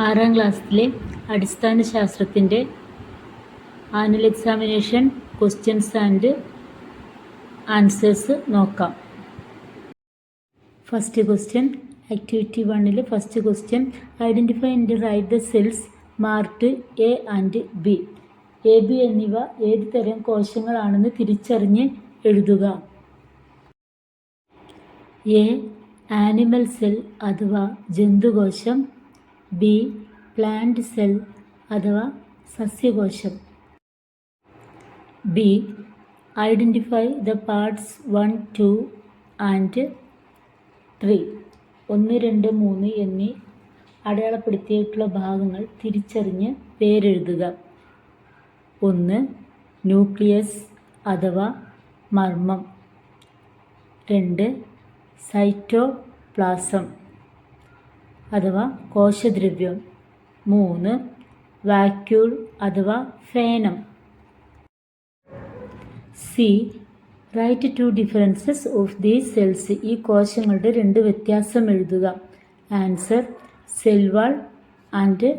ആറാം ക്ലാസ്സിലെ അടിസ്ഥാന ശാസ്ത്രത്തിൻ്റെ annual examination questions and answers നോക്കാം. ഫസ്റ്റ് ക്വസ്റ്റ്യൻ ആക്ടിവിറ്റി 1-ലെ first question identify and write the cells marked A and B. A B എന്നിവ ഏത് തരം കോശങ്ങളാണെന്ന് തിരിച്ചറിഞ്ഞ് എഴുതുക. എ ആനിമൽ സെൽ അഥവാ ജന്തുകോശം. ബി പ്ലാന്റ് സെൽ അഥവാ സസ്യകോശം. B identify the parts 1, 2 and 3. 1, 2, 3 എന്നീ അടയാളപ്പെടുത്തിയിട്ടുള്ള ഭാഗങ്ങൾ തിരിച്ചറിഞ്ഞ് പേരെഴുതുക. 1. ന്യൂക്ലിയസ് അഥവാ മർമ്മം. 2. സൈറ്റോപ്ലാസം അഥവാ കോശദ്രവ്യം. 3. വാക്യൂൾ അഥവാ ഫേനം. C write 2 differences of these cells. ഈ കോശങ്ങളുടെ 2 വ്യത്യാസം എഴുതുക. Answer cell wall and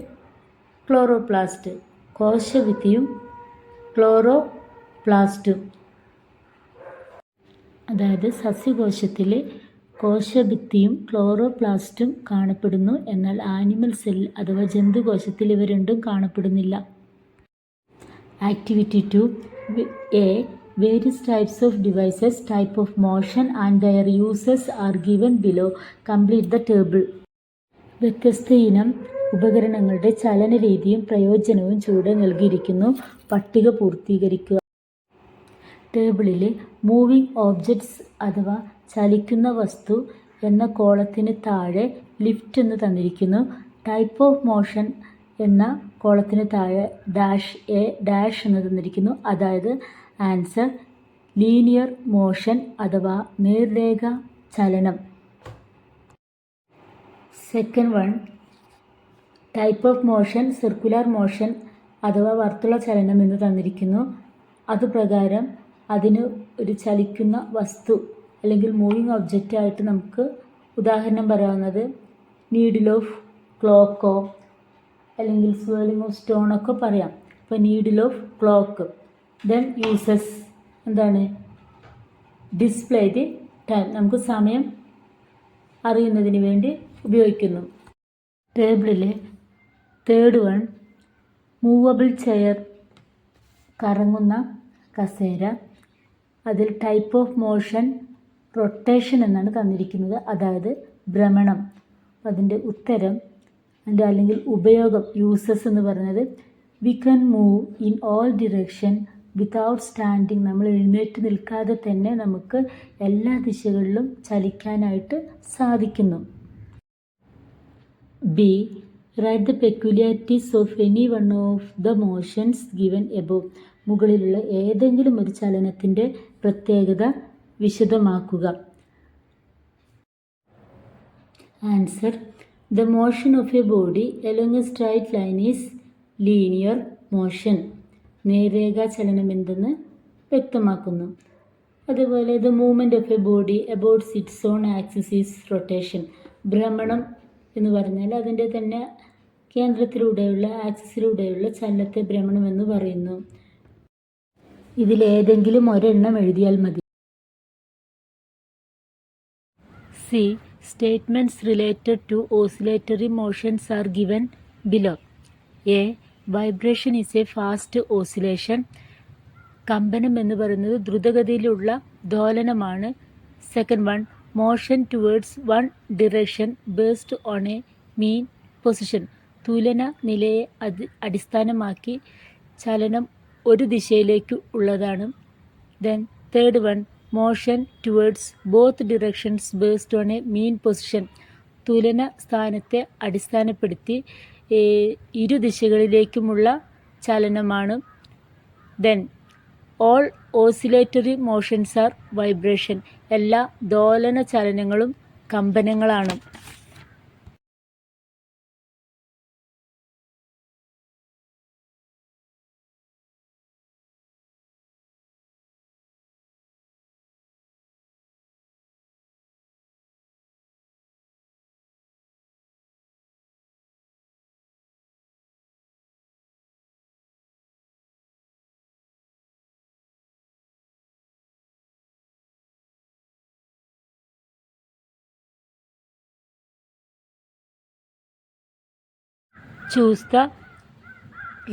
chloroplast. കോശഭിത്തിയും ക്ലോറോപ്ലാസ്റ്റും. അതായത് സസ്യകോശത്തിലെ കോശഭിത്തിയും ക്ലോറോപ്ലാസ്റ്റും കാണപ്പെടുന്നു, എന്നാൽ ആനിമൽ സെൽ അഥവാ ജന്തുകോശത്തിൽ ഇവ രണ്ടും കാണപ്പെടുന്നില്ല. Activity 2 A various types of devices, type of motion and their uses are given below. Complete the table. വ്യത്യസ്ത ഇനം ഉപകരണങ്ങളുടെ ചലനരീതിയും പ്രയോജനവും ചുവടെ നൽകിയിരിക്കുന്നു. പട്ടിക പൂർത്തീകരിക്കുക. ടേബിളിൽ മൂവിംഗ് ഓബ്ജക്ട്സ് അഥവാ ചലിക്കുന്ന വസ്തു എന്ന കോളത്തിന് താഴെ ലിഫ്റ്റ് എന്ന് തന്നിരിക്കുന്നു. ടൈപ്പ് ഓഫ് മോഷൻ എന്ന കോളത്തിന് താഴെ ഡാഷ് എ ഡാഷ് എന്ന് തന്നിരിക്കുന്നു. അതായത് ആൻസർ ലീനിയർ മോഷൻ അഥവാ നേർരേഖ ചലനം. Second one type of motion circular motion അഥവാ വർത്തുള ചലനം എന്ന് തന്നിരിക്കുന്നു. അതുപ്രകാരം അതിന് ഒരു ചലിക്കുന്ന വസ്തു അല്ലെങ്കിൽ മൂവിങ് ഒബ്ജക്റ്റ് ആയിട്ട് നമുക്ക് ഉദാഹരണം പറയാവുന്നത് നീഡിൽ ഓഫ് ക്ലോക്കോ അല്ലെങ്കിൽ സ്വേളിംഗ് ഓഫ് സ്റ്റോണൊക്കെ പറയാം. ഇപ്പോൾ needle of clock. Then uses എന്താണ്? Display the time. നമുക്ക് സമയം അറിയുന്നതിന് വേണ്ടി ഉപയോഗിക്കുന്നു. ടേബിളിലെ തേർഡ് വൺ മൂവബിൾ ചെയർ, കറങ്ങുന്ന കസേര. അതിൽ ടൈപ്പ് ഓഫ് മോഷൻ റൊട്ടേഷൻ എന്നാണ് തന്നിരിക്കുന്നത്, അതായത് ഭ്രമണം. അതിൻ്റെ ഉത്തരം അല്ലെങ്കിൽ ഉപയോഗം യൂസസ് എന്ന് പറയുന്നത് we can move in all direction without standing. നമ്മൾ എഴുന്നേറ്റ് നിൽക്കാതെ തന്നെ നമുക്ക് എല്ലാ ദിശകളിലും ചലിക്കാനായിട്ട് സാധിക്കുന്നു. B write the peculiarities of any one of the motions given above. മുകളിലുള്ള ഏതെങ്കിലും ഒരു ചലനത്തിൻ്റെ പ്രത്യേകത വിശദമാക്കുക. Answer the motion of a body along a straight line is linear motion. നേർരേഖ ചലനം എന്തെന്ന് വ്യക്തമാക്കുന്നു. അതുപോലെ the movement of a body about its own axis is rotation. ഭ്രമണം എന്ന് പറഞ്ഞാൽ അതിൻ്റെ തന്നെ കേന്ദ്രത്തിലൂടെയുള്ള ആക്സിസിലൂടെയുള്ള ചലനത്തെ ഭ്രമണം എന്ന് പറയുന്നു. ഇതിലേതെങ്കിലും ഒരെണ്ണം എഴുതിയാൽ മതി. C statements related to oscillatory motions are given below. A vibration is a fast oscillation. കമ്പനം എന്ന് പറയുന്നത് ദ്രുതഗതിയിലുള്ള ദോലനമാണ്. Second one motion towards one direction based on a mean position. തുലന നിലയെ അടിസ്ഥാനമാക്കി ചലനം ഒരു ദിശയിലേക്ക് ഉള്ളതാണ്. Then third one motion towards both directions based on a mean position. തുലന സ്ഥാനത്തെ അടിസ്ഥാനപ്പെടുത്തി ഇരു ദിശകളിലേക്കുമുള്ള ചലനമാണ്. Then all oscillatory motions are vibration. എല്ലാ ദോലന ചലനങ്ങളും കമ്പനങ്ങളാണ്. Choose the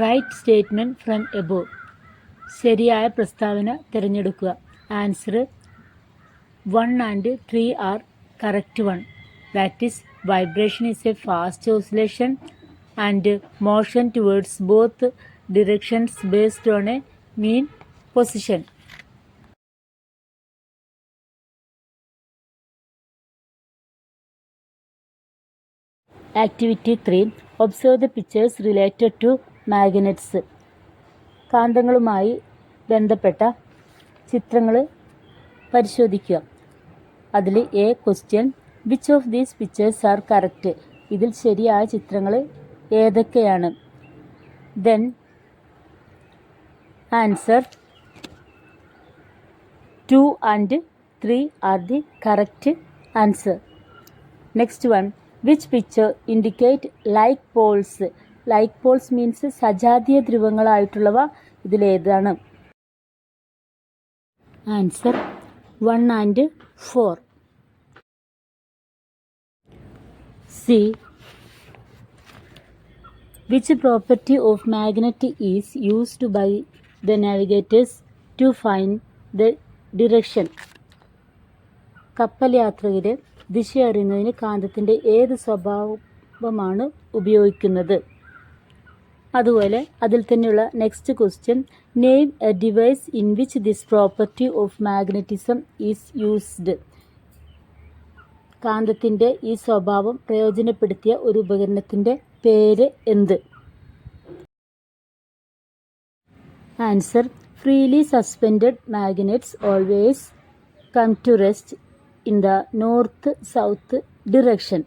right statement from above. ശരിയായ പ്രസ്താവന തിരഞ്ഞെടുക്കുക. Answer 1 and 3 are correct one. That is, vibration is a fast oscillation and motion towards both directions based on a mean position. Activity 3. Observe the pictures related to magnets. കാന്തങ്ങളുമായി ബന്ധപ്പെട്ട ചിത്രങ്ങൾ പരിശോധിക്കുക. അതിൽ A question, which of these pictures are correct? ഇതിൽ ശരിയായ ചിത്രങ്ങൾ ഏതൊക്കെയാണ്? Then answer 2 and 3 are the correct answer. Next one, which picture indicate like poles? Like poles means സജാതീയ ധ്രുവങ്ങളായിട്ടുള്ളവ ഇതിലേതാണ്? Answer 1 and 4. C. Which property of magnet is used by the navigators to find the direction? കപ്പൽ യാത്രികർ ദിശ അറിയുന്നതിന് കാന്തത്തിൻ്റെ ഏത് സ്വഭാവമാണ് ഉപയോഗിക്കുന്നത്? അതുപോലെ അതിൽ തന്നെയുള്ള next question, name a device in which this property of magnetism is used. കാന്തത്തിൻ്റെ ഈ സ്വഭാവം പ്രയോജനപ്പെടുത്തിയ ഒരു ഉപകരണത്തിൻ്റെ പേര് എന്ത്? Answer freely suspended magnets always come to rest in the north south direction.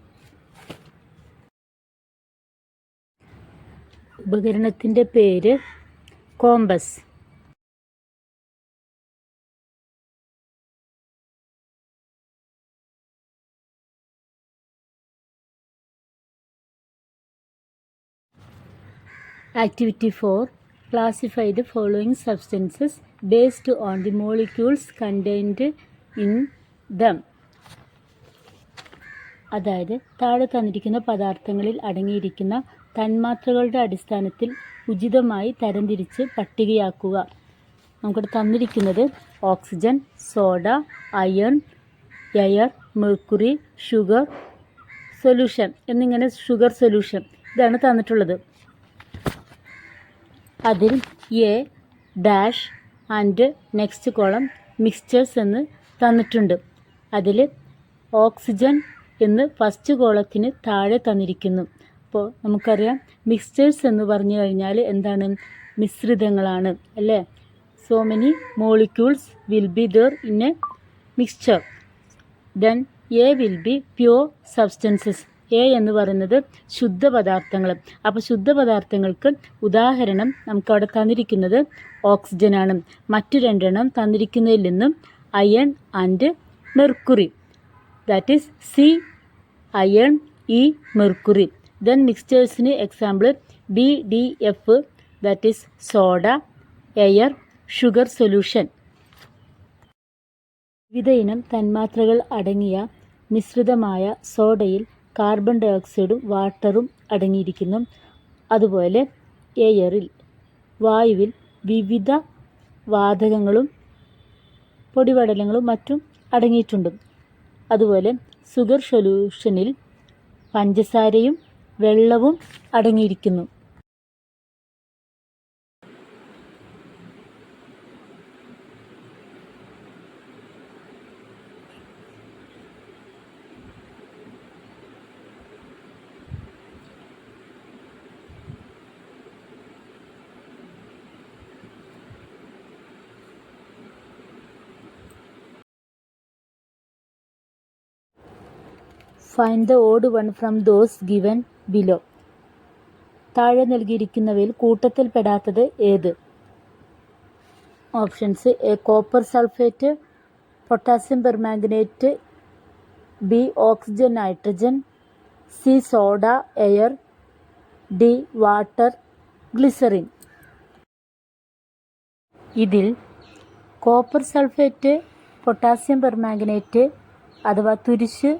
ഉപകരണത്തിൻ്റെ പേര് compass. Activity 4. Classify the following substances based on the molecules contained in them. അതായത് താഴെ തന്നിരിക്കുന്ന പദാർത്ഥങ്ങളിൽ അടങ്ങിയിരിക്കുന്ന തന്മാത്രകളുടെ അടിസ്ഥാനത്തിൽ ഉചിതമായി തരംതിരിച്ച് പട്ടികയാക്കുക. നമുക്കിവിടെ തന്നിരിക്കുന്നത് oxygen, soda, iron, air, mercury, sugar solution എന്നിങ്ങനെ ഷുഗർ സൊല്യൂഷൻ ഇതാണ് തന്നിട്ടുള്ളത്. അതിൽ A dash and next column mixtures എന്ന് തന്നിട്ടുണ്ട്. അതിൽ ഓക്സിജൻ എന്ന് ഫസ്റ്റ് കോളത്തിന് താഴെ തന്നിരിക്കുന്നു. അപ്പോൾ നമുക്കറിയാം മിക്സ്ചേഴ്സ് എന്ന് പറഞ്ഞു കഴിഞ്ഞാൽ എന്താണ്? മിശ്രിതങ്ങളാണ് അല്ലേ? So many molecules will be there in A mixture. Then A will be pure substances. A എന്ന് പറയുന്നത് ശുദ്ധ പദാർത്ഥങ്ങൾ. അപ്പോൾ ശുദ്ധ പദാർത്ഥങ്ങൾക്ക് ഉദാഹരണം നമുക്കവിടെ തന്നിരിക്കുന്നത് ഓക്സിജനാണ്. മറ്റു രണ്ടെണ്ണം തന്നിരിക്കുന്നതിൽ നിന്നും iron and mercury. That is C iron, E mercury. Then മിക്സ്ചേഴ്സിന് example B D F, that is soda, air, sugar solution. വിവിധ ഇനം തന്മാത്രകൾ അടങ്ങിയ മിശ്രിതമായ സോഡയിൽ കാർബൺ ഡയോക്സൈഡും വാട്ടറും അടങ്ങിയിരിക്കുന്നു. അതുപോലെ എയറിൽ വായുവിൽ വിവിധ വാതകങ്ങളും പൊടിപടലങ്ങളും മറ്റും അടങ്ങിയിട്ടുണ്ട്. അതുപോലെ ഷുഗർ സൊല്യൂഷനിൽ പഞ്ചസാരയും വെള്ളവും അടങ്ങിയിരിക്കുന്നു. Find the odd one from those given below. താഴെ നൽകിയിരിക്കുന്നവയിൽ കൂട്ടത്തിൽപ്പെടാത്തത് ഏത്? Options: A copper sulphate, potassium permanganate, B oxygen nitrogen, C soda air, D water glycerine. ഇതിൽ കോപ്പർ സൾഫേറ്റ്, പൊട്ടാസ്യം പെർമാംഗനേറ്റ് അഥവാ തുരിശ്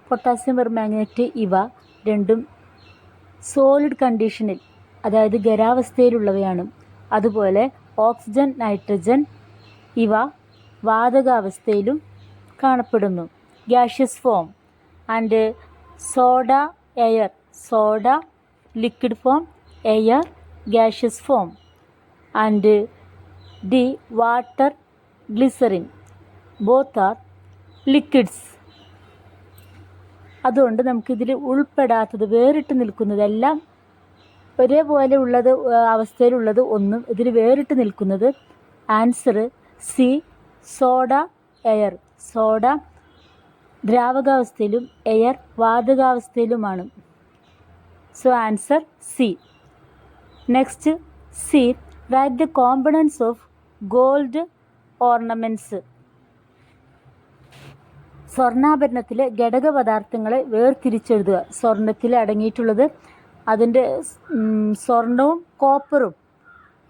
പൊട്ടാസ്യം പെർമാംഗനേറ്റ് ഇവ രണ്ടും സോളിഡ് കണ്ടീഷനിൽ, അതായത് ഖരാവസ്ഥയിലുള്ളവയാണ്. അതുപോലെ ഓക്സിജൻ, നൈട്രജൻ ഇവ വാതകാവസ്ഥയിലും കാണപ്പെടുന്നു. Gaseous form and soda air, soda liquid form, air gaseous form, and the water glycerine both are liquids. അതുകൊണ്ട് നമുക്കിതിൽ ഉൾപ്പെടാത്തത്, വേറിട്ട് നിൽക്കുന്നതെല്ലാം ഒരേപോലെ ഉള്ളത് അവസ്ഥയിലുള്ളത് ഒന്നും ഇതിൽ വേറിട്ട് നിൽക്കുന്നത് answer C, soda air. Soda ദ്രാവകാവസ്ഥയിലും എയർ വാതകാവസ്ഥയിലുമാണ്. So answer C. Next C, write the components of gold ornaments. സ്വർണ്ണാഭരണത്തിലെ ഘടകപദാർത്ഥങ്ങളെ വേർതിരിച്ചെഴുതുക. സ്വർണത്തിൽ അടങ്ങിയിട്ടുള്ളത് അതിൻ്റെ സ്വർണവും കോപ്പറും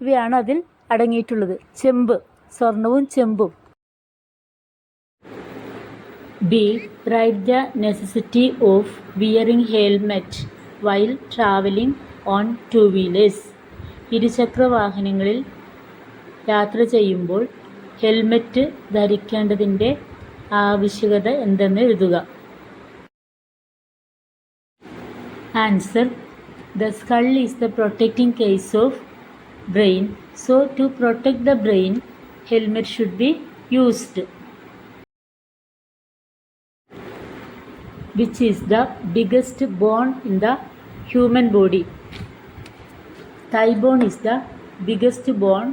ഇവയാണ് അതിൽ അടങ്ങിയിട്ടുള്ളത്. ചെമ്പ്, സ്വർണവും ചെമ്പും. B, write the necessity of wearing helmet while travelling on two wheelers. ഇരുചക്ര വാഹനങ്ങളിൽ യാത്ര ചെയ്യുമ്പോൾ ഹെൽമെറ്റ് ധരിക്കേണ്ടതിൻ്റെ ആവശ്യകത എന്തെന്ന് എഴുതുക. Answer, the skull is the protecting case of brain, so to protect the brain, helmet should be used. Which is the biggest bone in the human body? Thigh bone is the biggest bone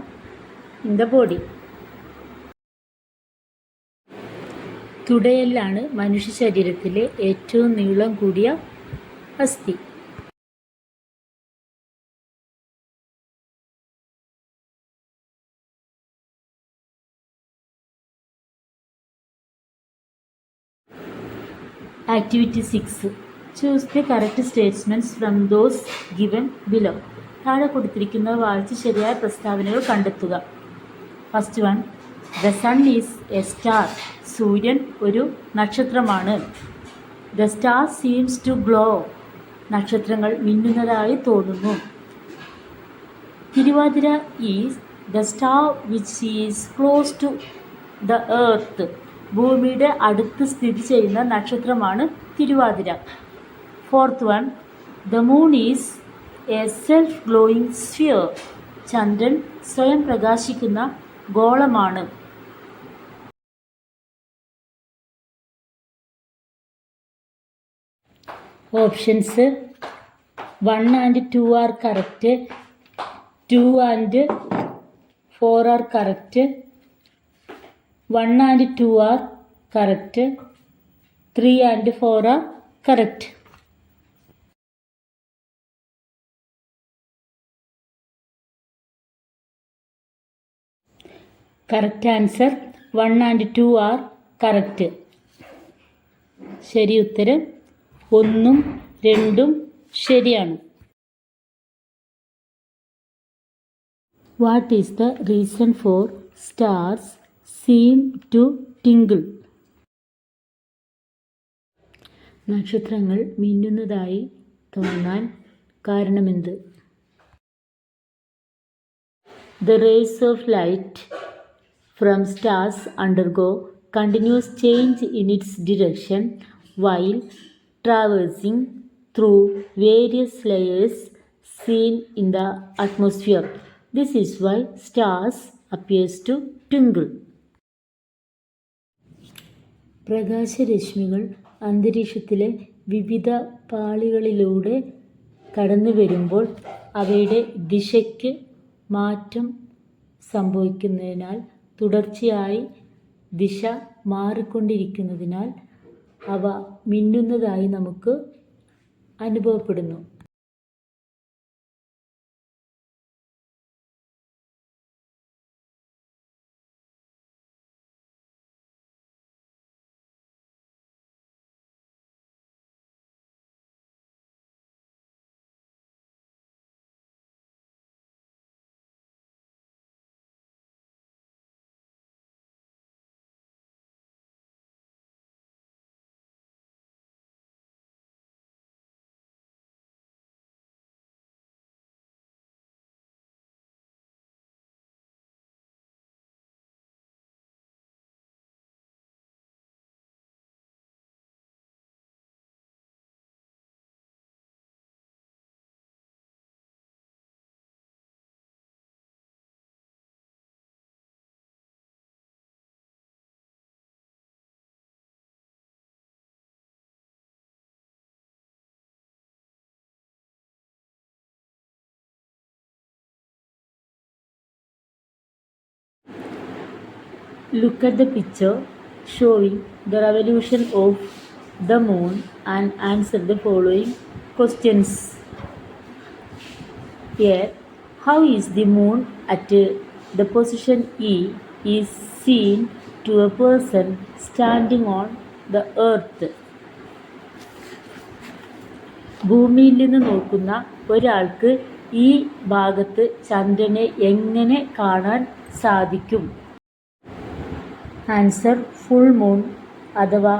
in the body. തുടയെല്ലാണ് മനുഷ്യ ശരീരത്തിലെ ഏറ്റവും നീളം കൂടിയ അസ്ഥി. Activity 6. Choose the correct statements from those given below. താഴെ കൊടുത്തിരിക്കുന്നവ വായിച്ച് ശരിയായ പ്രസ്താവനകൾ കണ്ടെത്തുക. First one, the sun is a star. സൂര്യൻ ഒരു നക്ഷത്രമാണ്. The star seems to glow. നക്ഷത്രങ്ങൾ മിന്നുന്നതായി തോന്നുന്നു. Thiruvathira is the star which is close to the earth. ഭൂമിയുടെ അടുത്ത് സ്ഥിതി ചെയ്യുന്ന നക്ഷത്രമാണ് Thiruvathira. Fourth one, the moon is a self glowing sphere. ചന്ദ്രൻ സ്വയം പ്രകാശിക്കുന്ന ഗോളമാണ്. Options 1 and 2 are correct, 2 and 4 are correct, 1 and 2 are correct, 3 and 4 are correct. Correct answer 1 and 2 are correct. ശരി ഉത്തരം 1ഉം 2ഉം ശരിയാണ്. What is the reason for stars seem to tingle? നക്ഷത്രങ്ങൾ മിന്നുന്നതായി തോന്നാൻ കാരണമെന്ത്? The rays of light from stars undergo continuous change in its direction while traversing through various layers seen in the atmosphere. This is why stars appears to twinkle. പ്രകാശരശ്മികൾ അന്തരീക്ഷത്തിലെ വിവിധ പാളികളിലൂടെ കടന്നു വരുമ്പോൾ അവയുടെ ദിശയ്ക്ക് മാറ്റം സംഭവിക്കുന്നതിനാൽ, തുടർച്ചയായി ദിശ മാറിക്കൊണ്ടിരിക്കുന്നതിനാൽ അവ മിന്നുന്നതായി നമുക്ക് അനുഭവപ്പെടുന്നു. Look at the picture showing the revolution of the moon and answer the following questions. Here, how is the moon at the position E is seen to a person standing on the earth? ഭൂമിയിൽ നിന്ന് നോക്കുന്ന ഒരാൾക്ക് ഈ ഭാഗത്ത് ചന്ദ്രനെ എങ്ങനെ കാണാൻ സാധിക്കും? ആൻസർ, ഫുൾ മൂൺ അഥവാ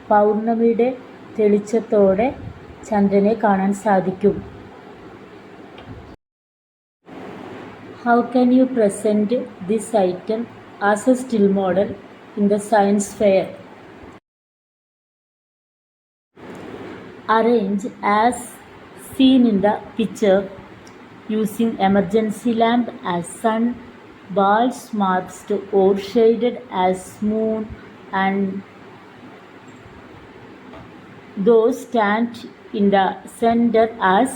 പൗർണമിയുടെ തെളിച്ചത്തോടെ ചന്ദ്രനെ കാണാൻ സാധിക്കും. How can you present this item as a still model in the science fair? Arrange as seen in the picture using emergency lamp as sun, balls masked or shaded as moon, and those stand in the center as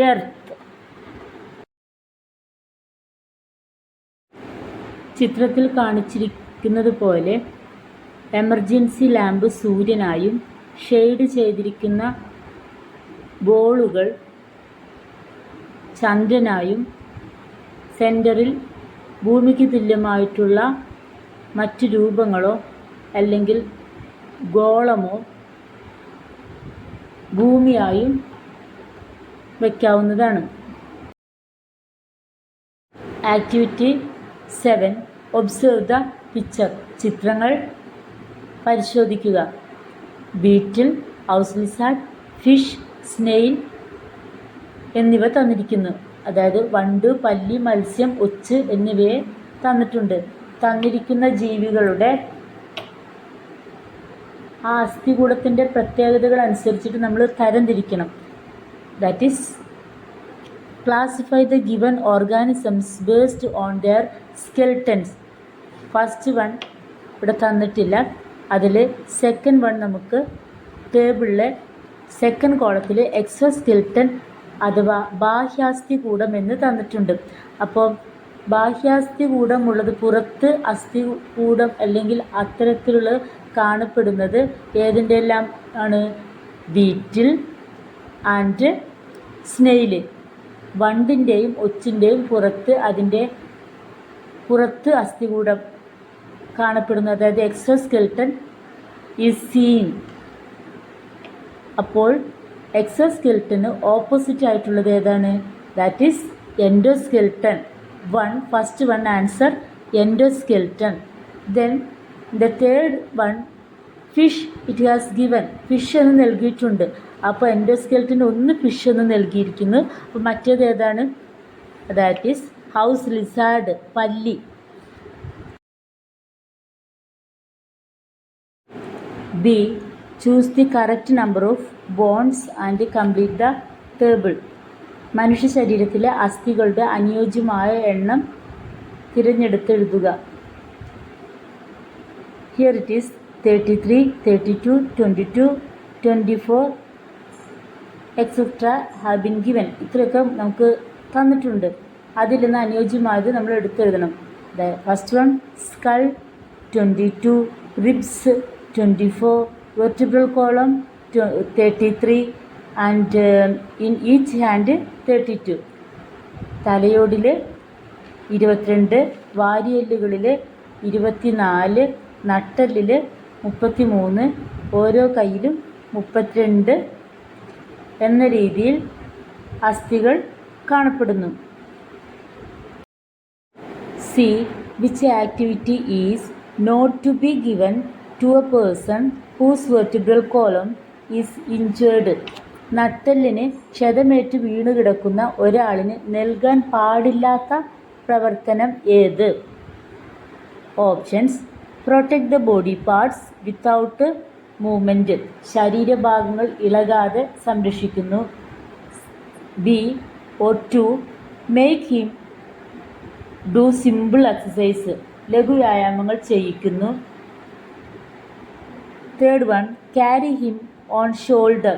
earth. ചിത്രത്തിൽ കാണിച്ചിരിക്കുന്നത് പോലെ emergency lamp സൂര്യനായും shade ചെയ്തിരിക്കുന്ന ബോളുകൾ ചന്ദ്രനായും സെൻറ്ററിൽ ഭൂമിക്ക് തുല്യമായിട്ടുള്ള മറ്റ് രൂപങ്ങളോ അല്ലെങ്കിൽ ഗോളമോ ഭൂമിയായും വയ്ക്കാവുന്നതാണ്. Activity 7. Observe the picture. ചിത്രങ്ങൾ പരിശോധിക്കുക. ബീറ്റിൽ, ഹൗസ് ലിസാർഡ്, ഫിഷ്, സ്നെയിൽ എന്നിവ തന്നിരിക്കുന്നു. അതായത് വണ്ട്, പല്ലി, മത്സ്യം, ഒച്ച് എന്നിവയെ തന്നിട്ടുണ്ട്. തന്നിരിക്കുന്ന ജീവികളുടെ ആ അസ്ഥികൂടത്തിൻ്റെ പ്രത്യേകതകൾ അനുസരിച്ചിട്ട് നമ്മൾ തരംതിരിക്കണം. That is classify the given organisms based on their skeletons. First one ഇവിടെ തന്നിട്ടില്ല. അതിൽ സെക്കൻഡ് വൺ നമുക്ക് ടേബിളിലെ സെക്കൻഡ് കോളത്തിൽ എക്സോസ്കെൽട്ടൻ അഥവാ ബാഹ്യാസ്ഥികൂടം എന്ന് തന്നിട്ടുണ്ട്. അപ്പോൾ ബാഹ്യാസ്ഥികൂടം ഉള്ളത് പുറത്ത് അസ്ഥികൂടം അല്ലെങ്കിൽ അത്തരത്തിലുള്ള കാണപ്പെടുന്നത് ഏതിൻ്റെ എല്ലാം ആണ്? ബീറ്റിൽ ആൻഡ് സ്നെയിൽ. വണ്ടിൻ്റെയും ഒച്ചിൻ്റെയും പുറത്ത് അസ്ഥികൂടം കാണപ്പെടുന്നു. അതായത് എക്സോസ്കെൽട്ടൻ ഈസ് സീൻ. അപ്പോൾ എക്സോസ്കെൽട്ടന് ഓപ്പോസിറ്റ് ആയിട്ടുള്ളത് ഏതാണ്? That is endoskeleton. First one answer endoskeleton. Then the third one fish. It has given. Fish എന്ന് നൽകിയിട്ടുണ്ട്. അപ്പോൾ എൻഡോസ്കെൽട്ടന് ഒന്ന് ഫിഷ് എന്ന് നൽകിയിരിക്കുന്നു. അപ്പോൾ മറ്റേത് ഏതാണ്? ദാറ്റ് ഈസ് ഹൗസ് ലിസാർഡ്, പല്ലി. B. Choose the correct number of bones and complete the table. മനുഷ്യ ശരീരത്തിലെ അസ്ഥികളുടെ അനുയോജ്യമായ എണ്ണം തിരഞ്ഞെടുത്ത് എഴുതുക. Here it is 33, 32, 22, 24 etcetera have been given. ഇത്രയൊക്കെ നമുക്ക് തന്നിട്ടുണ്ട്. അതിൽ നിന്ന് അനുയോജ്യമായത് നമ്മൾ എടുത്തെഴുതണം. First one skull 22, ribs 24, vertebral column 33 and in each hand 32. തലയോടിൽ 22, വാരിയെല്ലുകളിൽ 24, നട്ടെല്ലിൽ 33, ഓരോ കയ്യിലും 32 എന്ന രീതിയിൽ അസ്ഥികൾ കാണപ്പെടുന്നു. C. Which activity is not to be given to a person whose vertebral column is injured. നട്ടെല്ലിന് ക്ഷതമേറ്റ് വീണു കിടക്കുന്ന ഒരാളിന് നൽകാൻ പാടില്ലാത്ത പ്രവർത്തനം ഏത്? Options: protect the body parts without movement. ശരീരഭാഗങ്ങൾ ഇളകാതെ സംരക്ഷിക്കുന്നു. B. Or 2. Make him do simple exercise. ലഘു വ്യായാമങ്ങൾ ചെയ്യിക്കുന്നു. Third one. Carry him on shoulder.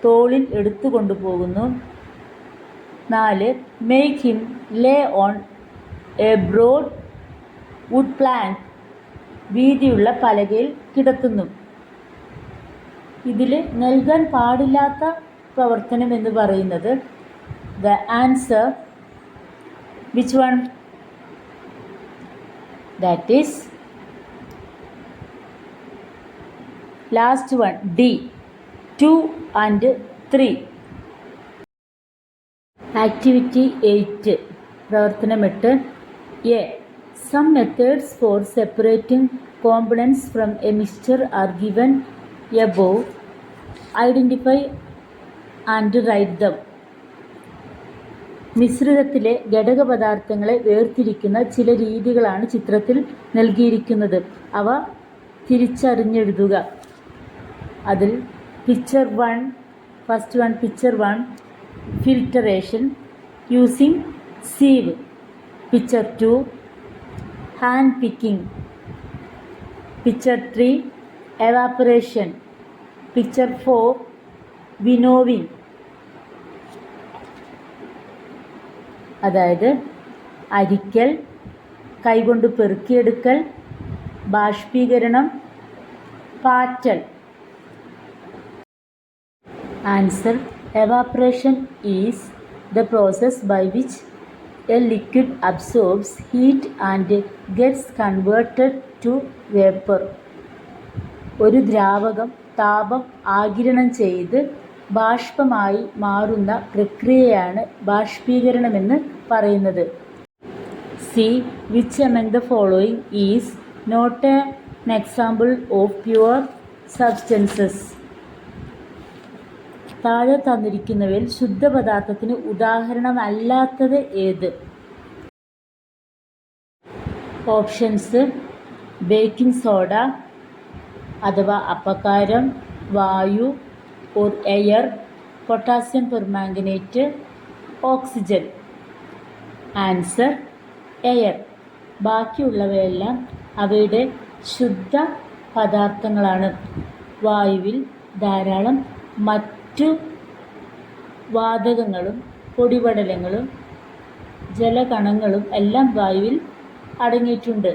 തോളിൽ എടുത്തു കൊണ്ടുപോകുന്നു. 4. Make him lay on a broad wood plank വീതിയുള്ള പലകയിൽ കിടത്തുന്നു. ഇതിൽ നൽകാൻ പാടില്ലാത്ത പ്രവർത്തനം എന്ന് പറയുന്നത് the answer which one? That is last one, D, 2 and 3. Activity 8 പ്രവർത്തനം 8. A. Some methods for separating components from a mixture are given above. Identify and write them. മിശ്രിതത്തിലെ ഘടകപദാർത്ഥങ്ങളെ വേർതിരിക്കുന്ന ചില രീതികളാണ് ചിത്രത്തിൽ നൽകിയിരിക്കുന്നത്. അവ തിരിച്ചറിഞ്ഞെഴുതുക. അതിൽ picture 1, first one, picture 1 filtration using sieve. Picture 2 hand picking. Picture 3 evaporation. Picture 4 winnowing. അതായത് അരിക്കൽ, കൈകൊണ്ട് പെറുക്കിയെടുക്കൽ, ബാഷ്പീകരണം, പാറ്റൽ. Answer: evaporation is the process by which a liquid absorbs heat and gets converted to vapor. ഒരു ദ്രാവകം താപം ആഗിരണം ചെയ്ത് ബാഷ്പമായി മാറുന്ന പ്രക്രിയയാണ് ബാഷ്പീകരണമെന്ന് പറയുന്നത്. C. Which among the following is not an example of pure substances? താഴെ തന്നിരിക്കുന്നവയിൽ ശുദ്ധപദാർത്ഥത്തിന് ഉദാഹരണമല്ലാത്തത് ഏത്? ഓപ്ഷൻസ്: ബേക്കിംഗ് സോഡ അഥവാ അപ്പക്കാരം, വായു or air, potassium permanganate, oxygen. Answer: air. ബാക്കിയുള്ളവയെല്ലാം അവയുടെ ശുദ്ധ പദാർത്ഥങ്ങളാണ്. വായുവിൽ ധാരാളം മറ്റു വാതകങ്ങളും പൊടിപടലങ്ങളും ജലകണങ്ങളും എല്ലാം വായുവിൽ അടങ്ങിയിട്ടുണ്ട്.